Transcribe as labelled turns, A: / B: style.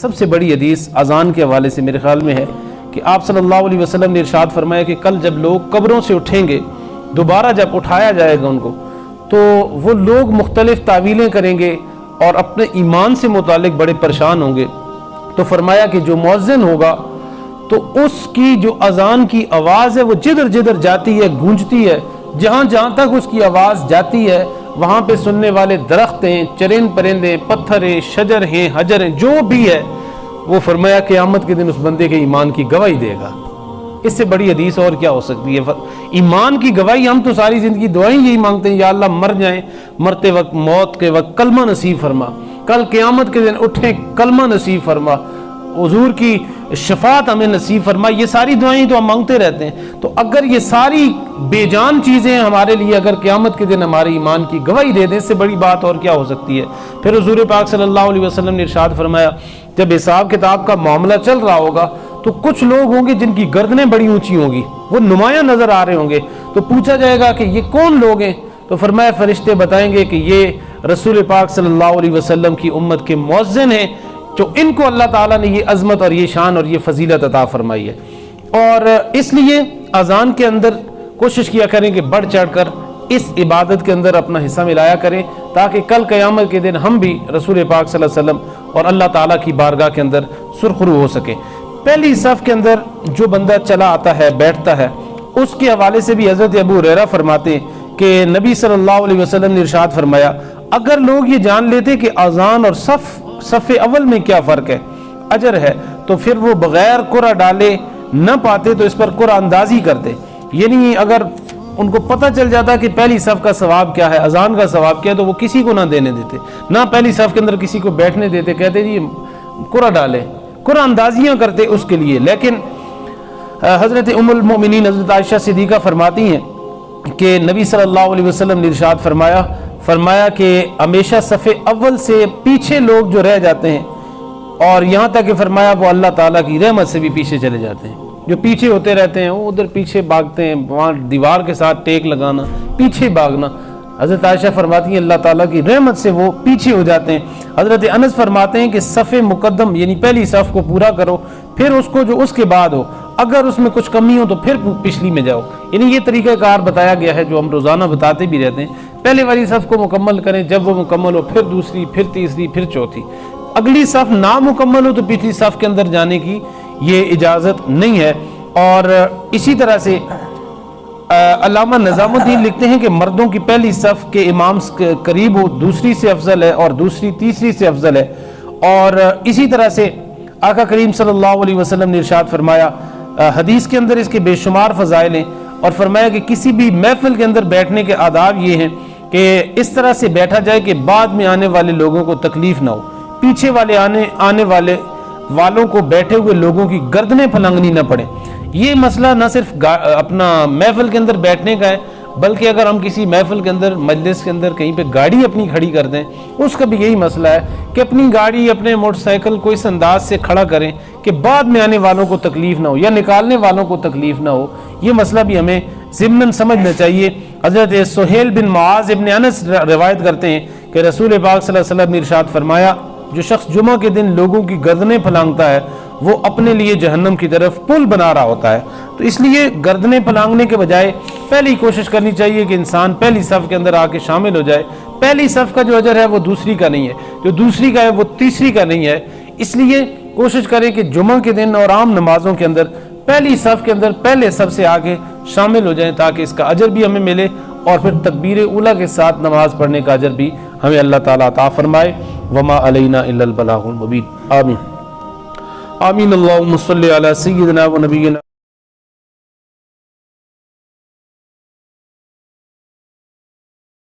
A: سب سے بڑی حدیث اذان کے حوالے سے میرے خیال میں ہے کہ آپ صلی اللہ علیہ وسلم نے ارشاد فرمایا کہ کل جب لوگ قبروں سے اٹھیں گے، دوبارہ جب اٹھایا جائے گا ان کو، تو وہ لوگ مختلف تعویلیں کریں گے اور اپنے ایمان سے متعلق بڑے پریشان ہوں گے۔ تو فرمایا کہ جو مؤذن ہوگا تو اس کی جو اذان کی آواز ہے وہ جدھر جدھر جاتی ہے گونجتی ہے، جہاں جہاں تک اس کی آواز جاتی ہے وہاں پہ سننے والے درخت ہیں، چرند پرندے، پتھر ہیں، شجر ہیں، حجر ہیں، جو بھی ہے وہ فرمایا قیامت کے دن اس بندے کے ایمان کی گواہی دے گا۔ اس سے بڑی حدیث اور کیا ہو سکتی ہے؟ ایمان کی گواہی ہم تو ساری زندگی دعائیں یہی مانگتے ہیں، یا اللہ مر جائیں، مرتے وقت موت کے وقت کلمہ نصیب فرما، کل قیامت کے دن اٹھیں کلمہ نصیب فرما، حضور کی شفاعت ہمیں نصیب فرما۔ یہ ساری دعائیں تو ہم مانگتے رہتے ہیں۔ تو اگر یہ ساری بے جان چیزیں ہمارے لیے اگر قیامت کے دن ہمارے ایمان کی گواہی دے دیں، اس سے بڑی بات اور کیا ہو سکتی ہے؟ پھر حضور پاک صلی اللہ علیہ وسلم نے ارشاد فرمایا جب حساب کتاب کا معاملہ چل رہا ہوگا تو کچھ لوگ ہوں گے جن کی گردنیں بڑی اونچی ہوں گی، وہ نمایاں نظر آ رہے ہوں گے، تو پوچھا جائے گا کہ یہ کون لوگ ہیں؟ تو فرمایا فرشتے بتائیں گے کہ یہ رسول پاک صلی اللہ علیہ وسلم کی امت کے مؤذن ہیں، جو ان کو اللہ تعالیٰ نے یہ عظمت اور یہ شان اور یہ فضیلت عطا فرمائی ہے۔ اور اس لیے اذان کے اندر کوشش کیا کریں کہ بڑھ چڑھ کر اس عبادت کے اندر اپنا حصہ ملایا کریں، تاکہ کل قیامت کے دن ہم بھی رسول پاک صلی اللہ علیہ وسلم اور اللہ تعالیٰ کی بارگاہ کے اندر سرخرو ہو سکیں۔ پہلی صف کے اندر جو بندہ چلا آتا ہے، بیٹھتا ہے، اس کے حوالے سے بھی حضرت ابو ہریرہ فرماتے ہیں کہ نبی صلی اللہ علیہ وسلم نے ارشاد فرمایا اگر لوگ یہ جان لیتے کہ اذان اور صف اول میں کیا فرق ہے، اجر ہے، تو پھر وہ بغیر قرعہ ڈالے نہ پاتے تو اس پر قرعہ اندازی کرتے۔ یعنی اگر ان کو پتہ چل جاتا کہ پہلی صف کا ثواب کیا ہے، اذان کا ثواب کیا ہے، تو وہ کسی کو نہ دینے دیتے، نہ پہلی صف کے اندر کسی کو بیٹھنے دیتے، کہتے جی قرعہ ڈالے، قرعہ اندازیاں کرتے اس کے لیے۔ لیکن حضرت ام المؤمنین حضرت عائشہ صدیقہ فرماتی ہیں کہ نبی صلی اللہ علیہ وسلم نے ارشاد فرمایا کہ ہمیشہ صف اول سے پیچھے لوگ جو رہ جاتے ہیں، اور یہاں تک کہ فرمایا وہ اللہ تعالیٰ کی رحمت سے بھی پیچھے چلے جاتے ہیں، جو پیچھے ہوتے رہتے ہیں وہ ادھر پیچھے بھاگتے ہیں، وہاں دیوار کے ساتھ ٹیک لگانا، پیچھے بھاگنا، حضرت عائشہ فرماتی ہیں اللہ تعالیٰ کی رحمت سے وہ پیچھے ہو جاتے ہیں۔ حضرت انس فرماتے ہیں کہ صف مقدم یعنی پہلی صف کو پورا کرو، پھر اس کو جو اس کے بعد ہو، اگر اس میں کچھ کمی ہو تو پھر پچھلی میں جاؤ۔ یعنی یہ طریقہ کار بتایا گیا ہے جو ہم روزانہ بتاتے بھی رہتے ہیں، پہلے والی صف کو مکمل کریں، جب وہ مکمل ہو پھر دوسری، پھر تیسری، پھر چوتھی۔ اگلی صف نامکمل ہو تو پچھلی صف کے اندر جانے کی یہ اجازت نہیں ہے۔ اور اسی طرح سے علامہ نظام الدین لکھتے ہیں کہ مردوں کی پہلی صف کے امام قریب ہو دوسری سے افضل ہے، اور دوسری تیسری سے افضل ہے۔ اور اسی طرح سے آقا کریم صلی اللہ علیہ وسلم نے ارشاد فرمایا، حدیث کے اندر اس کے بے شمار فضائل ہیں، اور فرمایا کہ کسی بھی محفل کے اندر بیٹھنے کے آداب یہ ہیں کہ اس طرح سے بیٹھا جائے کہ بعد میں آنے والے لوگوں کو تکلیف نہ ہو، پیچھے والے آنے والوں کو بیٹھے ہوئے لوگوں کی گردنیں پھلنگنی نہ پڑے۔ یہ مسئلہ نہ صرف اپنا محفل کے اندر بیٹھنے کا ہے، بلکہ اگر ہم کسی محفل کے اندر، مجلس کے اندر کہیں پہ گاڑی اپنی کھڑی کر دیں، اس کا بھی یہی مسئلہ ہے کہ اپنی گاڑی، اپنے موٹر سائیکل کو اس انداز سے کھڑا کریں کہ بعد میں آنے والوں کو تکلیف نہ ہو یا نکالنے والوں کو تکلیف نہ ہو۔ یہ مسئلہ بھی ہمیں ضمناً سمجھنا چاہیے۔ حضرت سہیل بن معاذ ابن انس روایت کرتے ہیں کہ رسول پاک صلی اللہ علیہ وسلم نے ارشاد فرمایا جو شخص جمعہ کے دن لوگوں کی گردنیں پھلانگتا ہے وہ اپنے لیے جہنم کی طرف پل بنا رہا ہوتا ہے۔ تو اس لیے گردنیں پھلانگنے کے بجائے پہلی کوشش کرنی چاہیے کہ انسان پہلی صف کے اندر آ کے شامل ہو جائے۔ پہلی صف کا جو اجر ہے وہ دوسری کا نہیں ہے، جو دوسری کا ہے وہ تیسری کا نہیں ہے۔ اس لیے کوشش کریں کہ جمعہ کے دن اور عام نمازوں کے اندر پہلی صف کے اندر پہلے صف سے آگے شامل ہو جائیں، تاکہ اس کا اجر بھی ہمیں ملے اور پھر تکبیر اولیٰ کے ساتھ نماز پڑھنے کا اجر بھی ہمیں اللہ تعالیٰ عطا فرمائے۔ وما علینا الا البلاغ المبین۔ آمین آمین۔ اللہم صلی علی سیدنا و نبینا